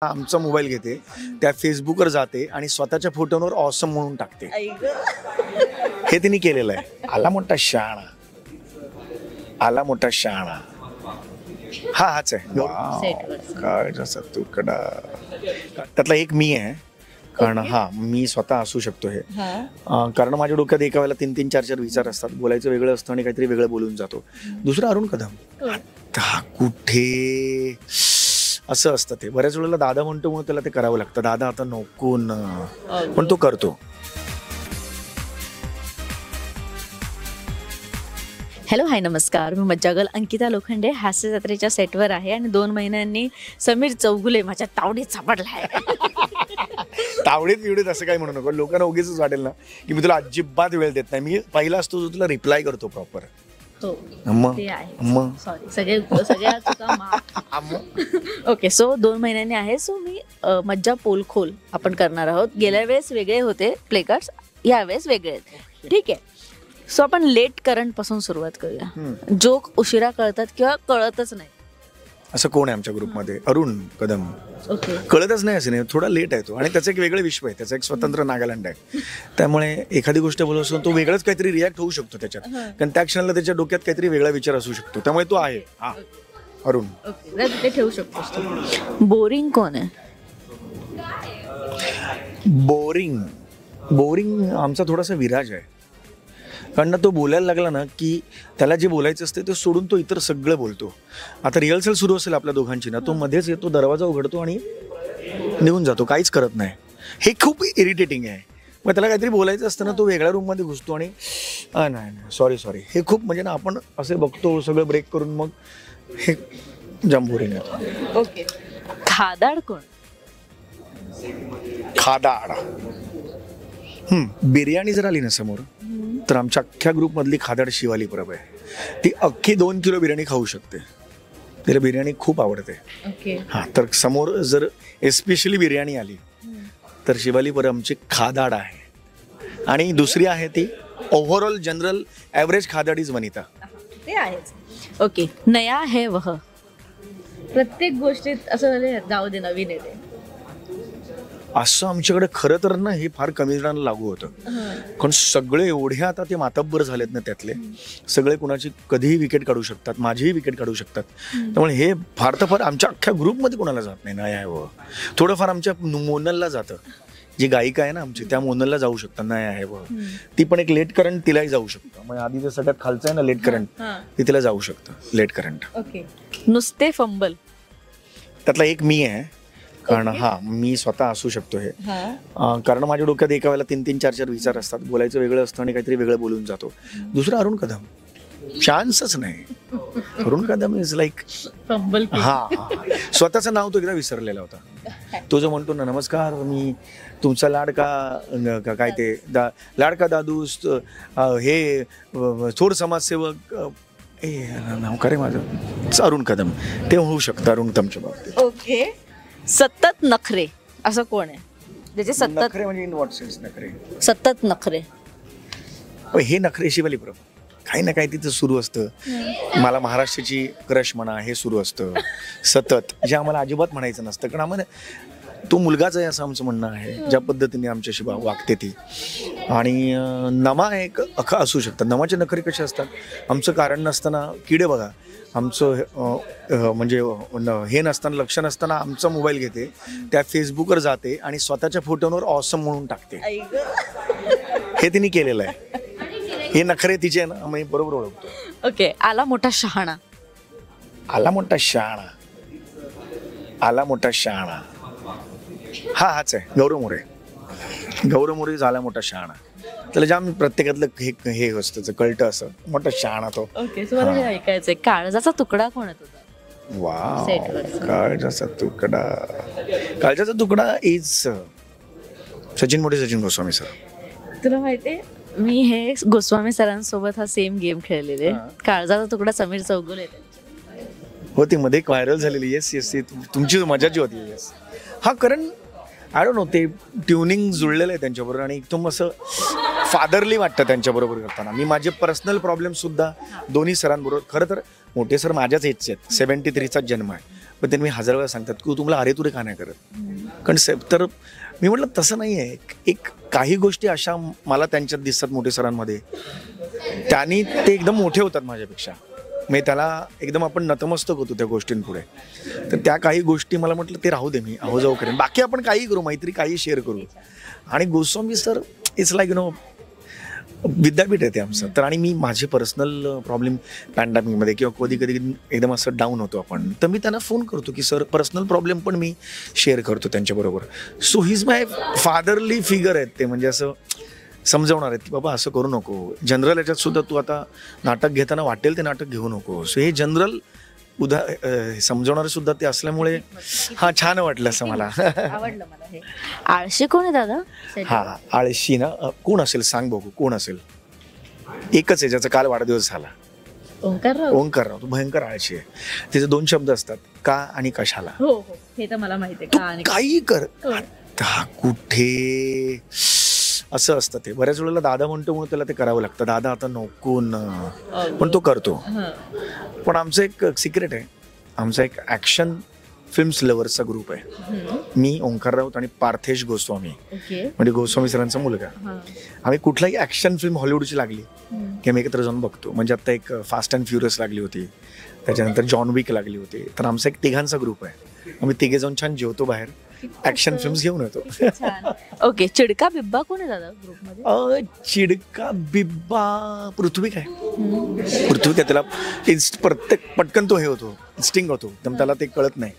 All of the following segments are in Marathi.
आमचा मोबाईल घेते, त्या फेसबुकवर जाते आणि स्वतःच्या फोटोवर ऑसम म्हणून टाकते. हे तिने केलेलं आहे. आला मोठा शहाणा, आला मोठा शहाणा. हा हाच आहे. काय जसा तुकडा. त्यातला एक मी आहे, कारण मी स्वतः असू शकतो हे. कारण माझ्या डोक्यात एका वेळेला 3-3, 4-4 विचार असतात. बोलायचं वेगळं असतं आणि काहीतरी वेगळं बोलून जातो. दुसरं अरुण कदम. आता कुठे असं असतं ते. बऱ्याच वेळेला दादा म्हणतो म्हणून त्याला ते करावं लागतं. दादा आता नको ना, पण तो करतो. हॅलो, हाय, नमस्कार. मी मज्जागल अंकिता लोखंडे हास्य जत्रेच्या सेटवर आहे आणि 2 महिन्यांनी समीर चौगुले माझ्या तावडीत सापडलाय. तावडीत बिवडीत असं काही म्हणू नको. लोकांना उगीच वाटेल ना की मी तुला अजिबात वेळ देत नाही. मी पहिला असतो जो तुला रिप्लाय करतो प्रॉपर. ओके, सो 2 महिन्यांनी आहे. सो मी मज्जा पोलखोल आपण करणार आहोत. गेल्या वेळेस वेगळे होते प्लेकार्ड्स, यावेळेस वेगळे आहेत. ठीक आहे. सो आपण लेट करंट पासून सुरुवात करूया. जोक उशिरा कळतात किंवा कळतच नाही असं कोण आहे आमच्या ग्रुपमध्ये? अरुण कदम. ओके, कळतच नाही असं नाही, थोडा लेट आहे तो. आणि त्याचं एक वेगळं विश्व आहे, त्याचं एक स्वतंत्र नागालँड आहे. त्यामुळे एखादी गोष्ट बोलत असतो तो वेगळंच काहीतरी रिॲक्ट होऊ शकतो त्याच्यात, कारण त्या क्षणाला त्याच्या डोक्यात काहीतरी वेगळा विचार असू शकतो. त्यामुळे तो आहे अरुण. ओके, ठेवू शकतो. बोरिंग कोण आहे? बोरिंग आमचा थोडासा विराज आहे. कारण तो बोलायला लागला ना की त्याला जे बोलायचं असते ते सोडून तो इतर सगळं बोलतो. आता रिहर्सल सुरू असेल आपल्या दोघांची ना, तो मध्येच येतो, दरवाजा उघडतो आणि निघून जातो, काहीच करत नाही. हे खूप इरिटेटिंग आहे. मग त्याला काहीतरी बोलायचं असतं ना, तो वेगळ्या रूममध्ये घुसतो आणि नाही सॉरी हे खूप म्हणजे ना, आपण असे बघतो सगळं ब्रेक करून, मग हे जाम बोरिंग आहे. ओके, खादाड कोण? खादाड बिर्याणी जर आली ना समोर, तर आमच्या अख्ख्या ग्रुपमधली खादाड शिवाली परब आहे. ती अख्खी 2 किलो बिर्याणी खाऊ शकते. तिला बिर्याणी खूप आवडते. तर समोर जर एस्पेशली बिर्याणी आली तर शिवाली परब आमची खादाड आहे. आणि दुसरी आहे ती ओव्हरऑल जनरल ॲव्हरेज खादाड इज वनिता. ते आहेच. ओके, नया है वह. प्रत्येक गोष्टीत असं जाऊ दे, नवीन येते असं आमच्याकडे खरं तर ना हे फार कमी जणांना लागू होतं. कारण सगळे एवढे आता ते मातब्बर झालेत ना, त्यातले सगळे कुणाची कधीही विकेट काढू शकतात, माझीही विकेट काढू शकतात. त्यामुळे हे फार तर फार आमच्या अख्ख्या ग्रुपमध्ये कोणाला जात नाही. नाही आहे व थोडंफार आमच्या मोनलला जातं, जी गायिका आहे ना आमची, त्या मोनलला जाऊ शकतात. नाही आहे व ती पण एक लेट करंट तिलाही जाऊ शकतं. मग आधी जे सगळ्यात खालचं आहे ना लेट करंट, ती तिला जाऊ शकतं लेट करंट. ओके, नुसते फंबल. त्यातला एक मी आहे, कारण मी स्वतः असू शकतो हे. कारण माझ्या डोक्यात एका वेळेला 3-3, 4-4 विचार असतात. बोलायचं वेगळं असतं आणि काहीतरी वेगळं बोलून जातो. दुसरं अरुण कदम. चान्सच नाही. अरुण कदम इज लाईक स्वतःचं नाव तो एकदा विसरलेला होता. तो जो म्हणतो ना, नमस्कार मी तुमचा लाडका काय ते लाडका दादू, हे थोर समाजसेवक, नाव का रे माझं, अरुण कदम. ते होऊ शकतं अरुण कदमच्या बाबतीत. ओके, सतत नखरे असं कोण आहे? ज्याचे सतत नखरे म्हणजे इन व्हॉट सेन्स नखरे? सतत नखरे. हे नखरे शिवाली परब काही ना काही तिथं सुरू असतं. मला महाराष्ट्राची क्रश म्हणा, हे सुरू असतं सतत, जे आम्हाला अजिबात म्हणायचं नसतं. कारण आम्हाला तो मुलगाच आहे असं आमचं म्हणणं आहे. ज्या पद्धतीने आमच्याशी वागते ती. आणि नमा एक अखा असू शकतात. नमाचे नखरे कसे असतात? आमचं कारण नसताना किडे बघा, आमचं म्हणजे हे नसताना, लक्ष नसताना आमचा मोबाईल घेते, त्या फेसबुकवर जाते आणि स्वतःच्या फोटोवर ऑसम म्हणून टाकते. हे तिने केलेलं आहे. हे नखरे तिचे आहे ना, आम्ही बरोबर ओळखतो. ओके, आला मोठा शहाणा. आला मोठा शहाणा, आला मोठा शहाणा. हाच आहे गौरव मोरे. गौरव मोरे झाला मोठा शहाणा. त्याला जाम प्रत्येकातलं हे असतं, कळतं असं मोठा शहाणा तो. ओके, सो मला हे ऐकायचंय, काळजाचा तुकडा कोण आहे तुझा? वाव, काळजाचा तुकडा. काळजाचा तुकडा इज सचिन गोस्वामी सर. तुला माहितीये, मी हे गोस्वामी सरांसोबत हा सेम गेम खेळलेले. काळजाचा तुकडा समीर चौगुले हो, ती मध्ये एक व्हायरल झालेली. येस तुमची मजाची होती. येस कारण आय डोंट नो, ते ट्युनिंग जुळलेलं आहे त्यांच्याबरोबर आणि एकदम असं फादरली वाटतं त्यांच्याबरोबर करताना. मी माझे पर्सनल प्रॉब्लेम सुद्धा दोन्ही सरांबरोबर, खरं तर मोठे सर माझ्याच एजचे आहेत, 73चा जन्म आहे. पण त्यांनी मी 1000 वेळा सांगतात की तुम्हाला अरे तुरे का नाही करत. कारण तर मी म्हटलं तसं नाही आहे. एक काही गोष्टी अशा मला त्यांच्यात दिसतात मोठे सरांमध्ये, त्यांनी ते एकदम मोठे होतात माझ्यापेक्षा. मी त्याला एकदम आपण नतमस्तक होतो त्या गोष्टींपुढे. तर त्या काही गोष्टी मला म्हटलं ते राहू दे, मी अहो जाऊ करेन, बाकी आपण काही करू, मैत्री काही शेअर करू. आणि गोस्वामी सर इट्स लाईक विद्यापीठ आहे ते आमचं. तर आणि मी माझे पर्सनल प्रॉब्लेम पॅन्डेमिकमध्ये किंवा कधी कधी एकदम असं डाऊन होतो आपण, तर मी त्यांना फोन करतो की सर पर्सनल प्रॉब्लेम पण मी शेअर करतो त्यांच्याबरोबर. So he is my fatherly figure आहेत ते. म्हणजे असं समजवणार आहेत की बाबा असं करू नको. जनरल याच्यात सुद्धा तू आता नाटक घेताना वाटेल ते नाटक घेऊ नको. सो हे जनरल समजवणारे सुद्धा ते असल्यामुळे हा छान वाटलं असं मला. आवडलं मला हे. आळशी कोण आहे दादा? हा आळशी ना कोण असेल सांग बघू, कोण असेल? एकच आहे ज्याचा काल वाढदिवस झाला. ओंकारराव. तो भयंकर आळशी आहे. त्याचे 2 शब्द असतात, का आणि कशाला. हो हो हे तर मला माहिती आहे. का आणि काही कर आता कुठे असं असतं ते. बऱ्याच वेळेला दादा म्हणतो म्हणून त्याला ते करावं लागतं. दादा आता नको ना, पण तो करतो. पण आमचं एक सिक्रेट आहे, आमचा एक ॲक्शन फिल्म्स लव्हर्सचा ग्रुप आहे. मी, ओंकार राऊत आणि पार्थेश गोस्वामी, म्हणजे गोस्वामी सरांचा मुलगा. आम्ही कुठलाही ॲक्शन फिल्म हॉलिवूडची लागली की आम्ही एकत्र जाऊन बघतो. म्हणजे आता एक फास्ट अँड फ्युरियस लागली होती, त्याच्यानंतर जॉन विक लागली होती. तर आमचा एक तिघांचा ग्रुप आहे. आम्ही तिघे जाऊन छान जेवतो बाहेर, ॲक्शन फिल्म्स घेऊन येतो. ओके. चिडका बिब्बा कोण आहे दादा ग्रुपमध्ये? चिडका बिब्बा पृथ्वी काय. पृथ्वी काय त्याला प्रत्येक पटकन तो हे होतो, स्टिंग होतो. तर त्याला ते कळत नाही.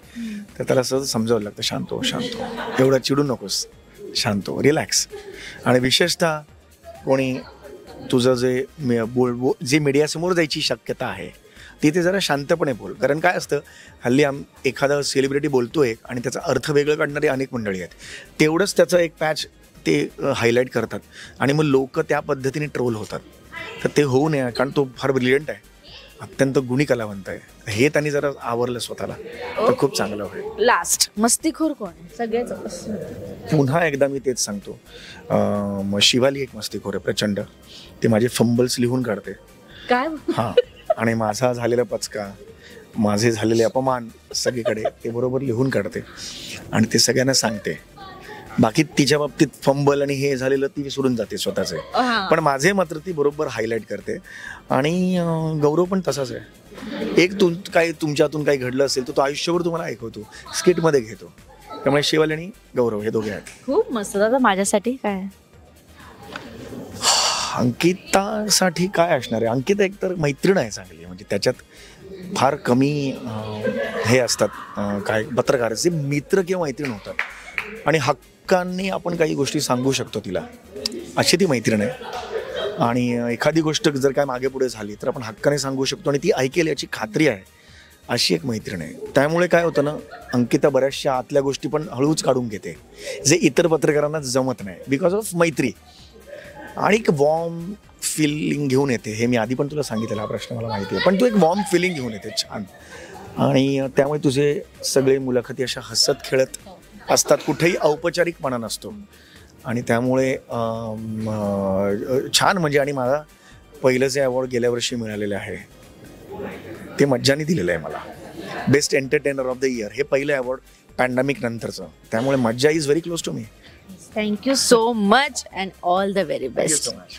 तर त्याला सहज समजावं लागतं, शांत हो शांत हो, एवढं चिडू नकोस, शांत हो, रिलॅक्स. आणि विशेषतः कोणी तुझं जे जे मीडियासमोर जायची शक्यता आहे तिथे जरा शांतपणे बोल. कारण काय असतं, हल्ली एखादा सेलिब्रिटी बोलतोय आणि त्याचा अर्थ वेगळं काढणारी अनेक मंडळी आहेत. तेवढंच त्याचं एक पॅच ते हायलाईट करतात आणि मग लोक त्या पद्धतीने ट्रोल होतात. तर ते होऊ नये, कारण तो फार ब्रिलियंट आहे, अत्यंत गुणी कलावंत आहे. हे त्यांनी जरा आवरलं स्वतःला तर खूप चांगलं होईल. लास्ट मस्तीखोर कोण आहे सगळ्याच? पुन्हा एकदा मी तेच सांगतो, मग शिवाली एक मस्तीखोर आहे प्रचंड. ते माझे फंबल्स लिहून काढते. काय? हां. आणि माझा झालेला पचका, माझे झालेले अपमान सगळीकडे ते बरोबर लिहून काढते आणि ते सगळ्यांना सांगते. बाकी तिच्या बाबतीत फंबल आणि हे झालेलं ती सोडून जाते स्वतःचे, पण माझे मात्र ती बरोबर हायलाईट करते. आणि गौरव पण तसाच आहे. एक काही तुमच्यातून काही घडलं असेल तर तो आयुष्यभर तुम्हाला ऐकवतो, स्किटमध्ये घेतो. त्यामुळे शिवाली आणि गौरव हे दोघे आहेत. खूप मस्त दादा. माझ्यासाठी काय? अंकितासाठी काय असणार आहे? अंकिता एकतर मैत्रीण आहे चांगली, म्हणजे त्याच्यात फार कमी हे असतात, काय पत्रकाराचे मित्र किंवा मैत्रीण होतात आणि हक्कांनी आपण काही गोष्टी सांगू शकतो तिला, अशी ती मैत्रीण आहे. आणि एखादी गोष्ट जर काय मागे पुढे झाली तर आपण हक्काने सांगू शकतो आणि ती ऐकेल याची खात्री आहे, अशी एक मैत्रीण आहे. त्यामुळे काय होतं ना, अंकिता बऱ्याचशा आतल्या गोष्टी पण हळूच काढून घेते, जे इतर पत्रकारांना जमत नाही, बिकॉज ऑफ मैत्री. आणि एक वॉर्म फिलिंग घेऊन येते. हे मी आधी पण तुला सांगितलेला हा प्रश्न मला माहिती आहे, पण तू एक वॉर्म फिलिंग घेऊन येते छान. आणि त्यामुळे तुझे सगळे मुलाखती अशा हसत खेळत असतात, कुठेही औपचारिकपणा नसतो. आणि त्यामुळे छान म्हणजे. आणि मला पहिलं जे अवॉर्ड गेल्या वर्षी मिळालेलं आहे ते मज्जानी दिलेलं आहे मला, best entertainer of the year. हे पहिलं अवॉर्ड पॅन्डेमिक नंतरचं. त्यामुळे मज्जा is very close to me. Thank you so much and all the very best. Thank you so much.